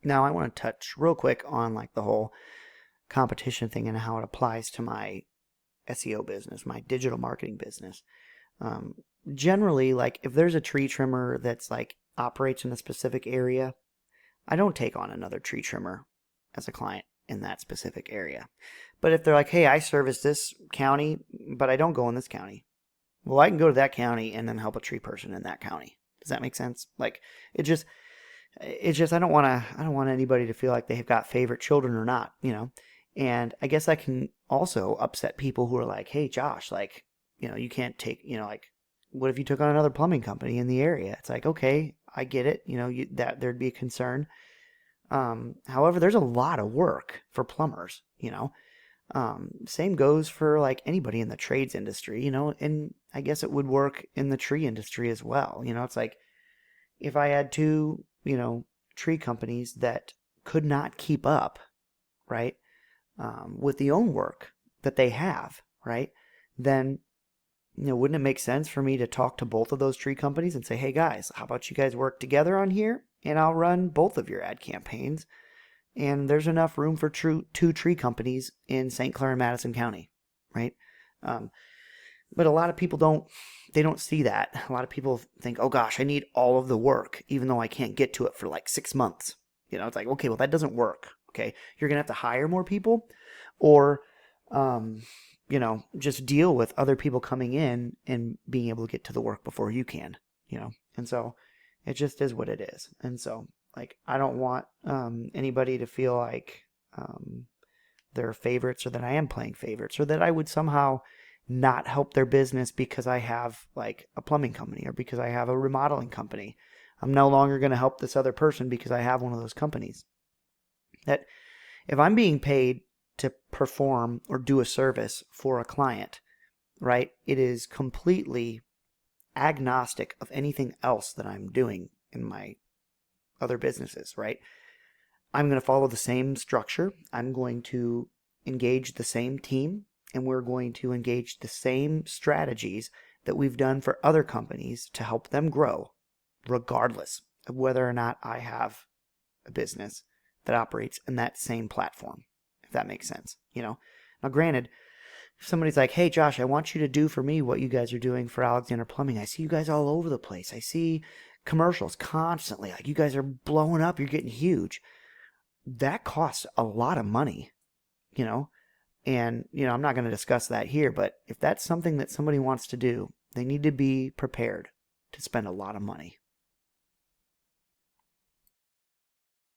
Now I want to touch real quick on like the whole competition thing and how it applies to my SEO business, my digital marketing business. Um, Generally, like if there's a tree trimmer that's like operates in a specific area, I don't take on another tree trimmer as a client in that specific area. But if they're like, hey, I service this county, but I don't go in this county, well, I can go to that county and then help a tree person in that county. Does that make sense? Like, it just, I don't want anybody to feel like they've got favorite children or not. And I guess I can also upset people who are like, hey, Josh, like, you can't take, like, what if you took on another plumbing company in the area? It's like, okay, I get it. That there'd be a concern. However, there's a lot of work for plumbers. Same goes for like anybody in the trades industry, and I guess it would work in the tree industry as well. It's like if I had two, tree companies that could not keep up, right, with the own work that they have, right, then, wouldn't it make sense for me to talk to both of those tree companies and say, hey guys, how about you guys work together on here and I'll run both of your ad campaigns? And there's enough room for two tree companies in St. Clair and Madison County, right? Um, but a lot of people they don't see that. A lot of people think, oh gosh, I need all of the work, even though I can't get to it for like 6 months. It's like, okay, well, that doesn't work. Okay. You're going to have to hire more people or, just deal with other people coming in and being able to get to the work before you can. And so it just is what it is. And so, like, I don't want anybody to feel like they're favorites or that I am playing favorites or that I would somehow not help their business because I have like a plumbing company or because I have a remodeling company. I'm no longer going to help this other person because I have one of those companies. That if I'm being paid to perform or do a service for a client, right, it is completely agnostic of anything else that I'm doing in my other businesses, right? I'm going to follow the same structure. I'm going to engage the same team, and we're going to engage the same strategies that we've done for other companies to help them grow, regardless of whether or not I have a business that operates in that same platform, if that makes sense. Now, granted, if somebody's like, hey, Josh, I want you to do for me what you guys are doing for Alexander Plumbing. I see you guys all over the place. I see commercials constantly. Like, you guys are blowing up. You're getting huge. That costs a lot of money, you know? And, I'm not going to discuss that here, but if that's something that somebody wants to do, they need to be prepared to spend a lot of money.